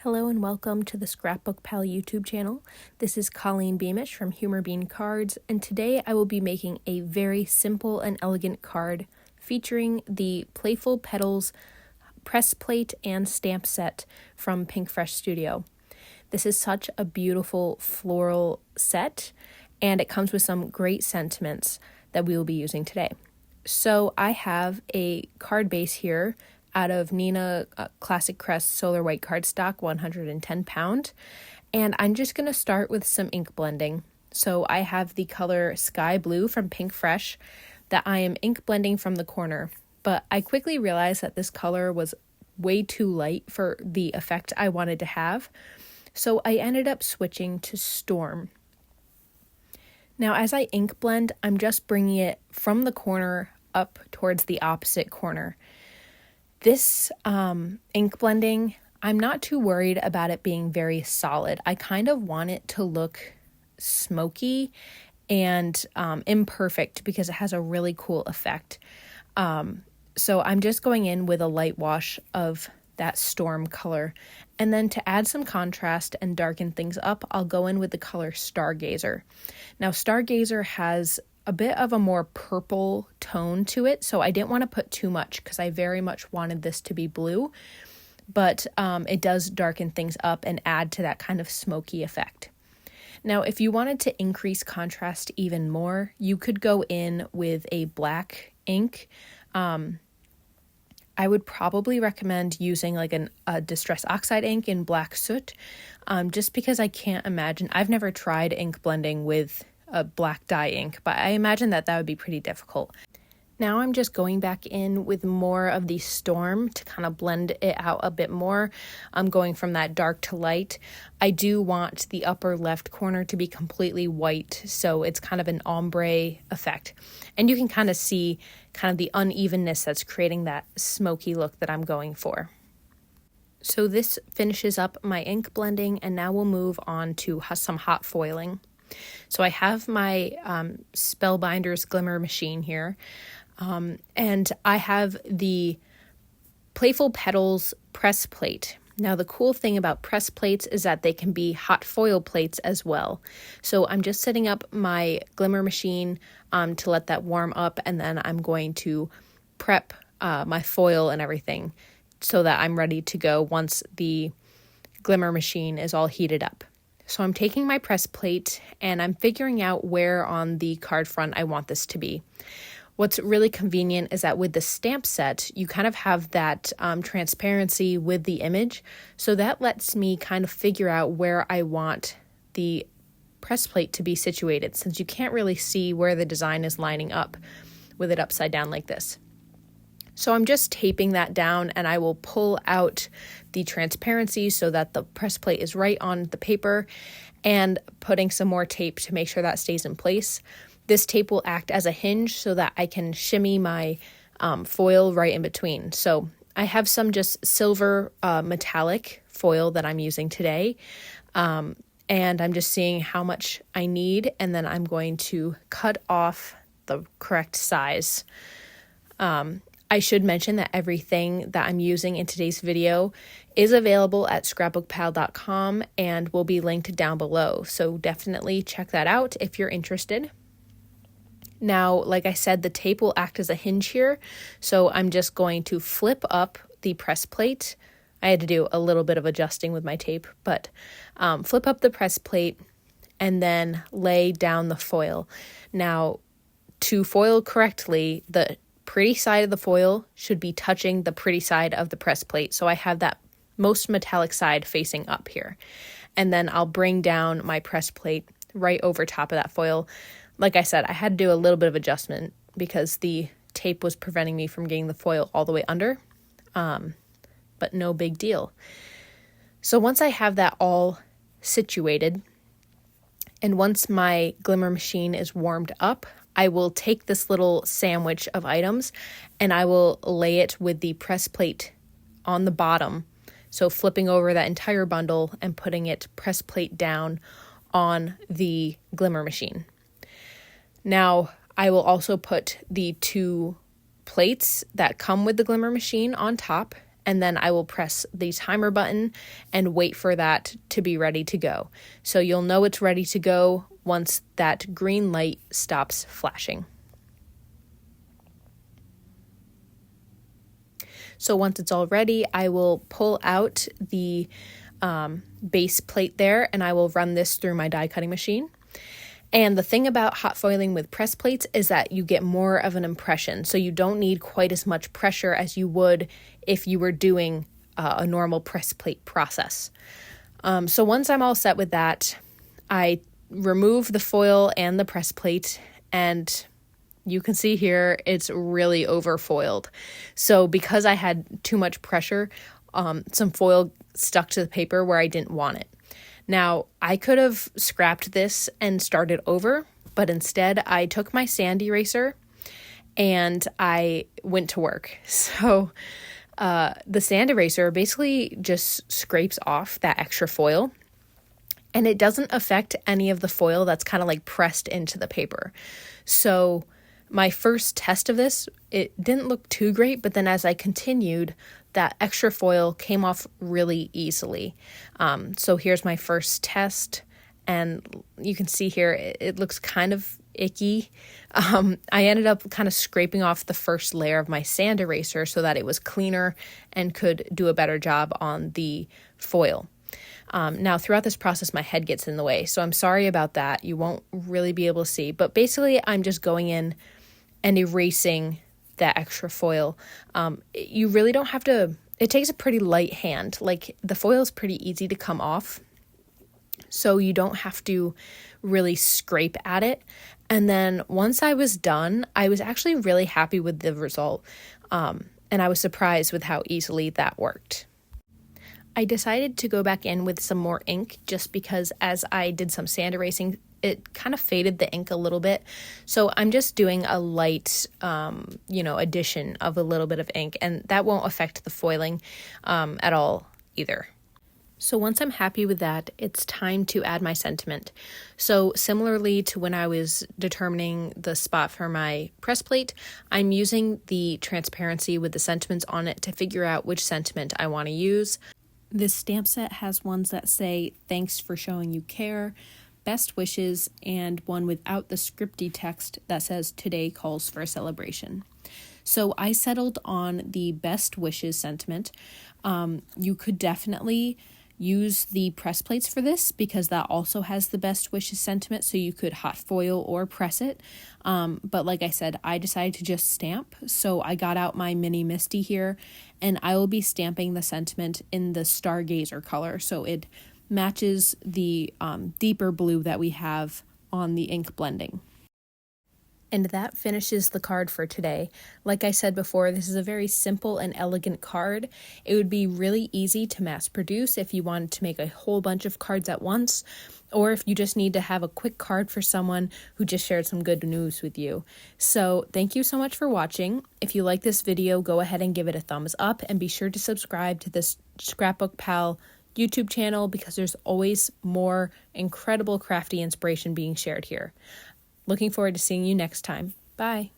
Hello and welcome to the ScrapbookPal YouTube channel. This is Colleen Beamish from Humor Bean Cards, and today I will be making a very simple and elegant card featuring the Playful Petals press plate and stamp set from Pinkfresh Studio. This is such a beautiful floral set, and it comes with some great sentiments that we will be using today. So I have a card base here out of Nina Classic Crest Solar White cardstock, 110 pound. And I'm just going to start with some ink blending. So I have the color Sky Blue from Pinkfresh that I am ink blending from the corner. But I quickly realized that this color was way too light for the effect I wanted to have. So I ended up switching to Storm. Now as I ink blend, I'm just bringing it from the corner up towards the opposite corner. This ink blending, I'm not too worried about it being very solid. I kind of want it to look smoky and imperfect because it has a really cool effect. So I'm just going in with a light wash of that Storm color. And then to add some contrast and darken things up, I'll go in with the color Stargazer. Now Stargazer has a bit of a more purple tone to it, so I didn't want to put too much because I very much wanted this to be blue, but it does darken things up and add to that kind of smoky effect. Now, if you wanted to increase contrast even more, you could go in with a black ink. I would probably recommend using like a Distress Oxide ink in Black Soot, just because I can't imagine, I've never tried ink blending with a black dye ink, but I imagine that would be pretty difficult. Now I'm just going back in with more of the Storm to kind of blend it out a bit more. I'm going from that dark to light. I do want the upper left corner to be completely white, so it's kind of an ombre effect. And you can kind of see kind of the unevenness that's creating that smoky look that I'm going for. So this finishes up my ink blending, and now we'll move on to some hot foiling. So I have my Spellbinders Glimmer machine here, and I have the Playful Petals press plate. Now the cool thing about press plates is that they can be hot foil plates as well. So I'm just setting up my Glimmer machine to let that warm up, and then I'm going to prep my foil and everything so that I'm ready to go once the Glimmer machine is all heated up. So I'm taking my press plate and I'm figuring out where on the card front I want this to be. What's really convenient is that with the stamp set, you kind of have that transparency with the image. So that lets me kind of figure out where I want the press plate to be situated, since you can't really see where the design is lining up with it upside down like this. So I'm just taping that down, and I will pull out the transparency so that the press plate is right on the paper, and putting some more tape to make sure that stays in place. This tape will act as a hinge so that I can shimmy my foil right in between. So I have some just silver metallic foil that I'm using today, and I'm just seeing how much I need, and then I'm going to cut off the correct size. I should mention that everything that I'm using in today's video is available at ScrapbookPal.com and will be linked down below. So definitely check that out if you're interested. Now, like I said, the tape will act as a hinge here. So I'm just going to flip up the press plate. I had to do a little bit of adjusting with my tape, but flip up the press plate and then lay down the foil. Now, to foil correctly, the pretty side of the foil should be touching the pretty side of the press plate. So I have that most metallic side facing up here. And then I'll bring down my press plate right over top of that foil. Like I said, I had to do a little bit of adjustment because the tape was preventing me from getting the foil all the way under. But no big deal. So once I have that all situated, and once my Glimmer machine is warmed up, I will take this little sandwich of items and I will lay it with the press plate on the bottom. So flipping over that entire bundle and putting it press plate down on the Glimmer machine. Now, I will also put the two plates that come with the Glimmer machine on top, and then I will press the timer button and wait for that to be ready to go. So you'll know it's ready to go once that green light stops flashing. So once it's all ready, I will pull out the base plate there, and I will run this through my die cutting machine. And the thing about hot foiling with press plates is that you get more of an impression, so you don't need quite as much pressure as you would if you were doing a normal press plate process. So once I'm all set with that, I remove the foil and the press plate, and you can see here it's really overfoiled. So because I had too much pressure, some foil stuck to the paper where I didn't want it. Now, I could have scrapped this and started over, but instead I took my sand eraser and I went to work. So the sand eraser basically just scrapes off that extra foil, and it doesn't affect any of the foil that's kind of like pressed into the paper. So my first test of this, it didn't look too great, but then as I continued, that extra foil came off really easily. So here's my first test, and you can see here it looks kind of icky. I ended up kind of scraping off the first layer of my sand eraser so that it was cleaner and could do a better job on the foil. Now, throughout this process, my head gets in the way, so I'm sorry about that. You won't really be able to see, but basically I'm just going in and erasing that extra foil. You really don't have to, it takes a pretty light hand. Like, the foil is pretty easy to come off, so you don't have to really scrape at it. And then once I was done, I was actually really happy with the result, and I was surprised with how easily that worked. I decided to go back in with some more ink just because as I did some sand erasing, it kind of faded the ink a little bit. So I'm just doing a light, addition of a little bit of ink, and that won't affect the foiling at all either. So once I'm happy with that, it's time to add my sentiment. So similarly to when I was determining the spot for my press plate, I'm using the transparency with the sentiments on it to figure out which sentiment I want to use. This stamp set has ones that say, "Thanks for showing you care," "Best wishes," and one without the scripty text that says, "Today calls for a celebration." So I settled on the best wishes sentiment. You could definitely use the press plates for this because that also has the best wishes sentiment, so you could hot foil or press it. But like I said, I decided to just stamp, so I got out my mini MISTI here, and I will be stamping the sentiment in the Stargazer color, so it matches the deeper blue that we have on the ink blending. And that finishes the card for today. Like I said before, this is a very simple and elegant card. It would be really easy to mass produce if you wanted to make a whole bunch of cards at once, or if you just need to have a quick card for someone who just shared some good news with you. So thank you so much for watching. If you like this video, go ahead and give it a thumbs up, and be sure to subscribe to this ScrapbookPal YouTube channel because there's always more incredible crafty inspiration being shared here. Looking forward to seeing you next time. Bye.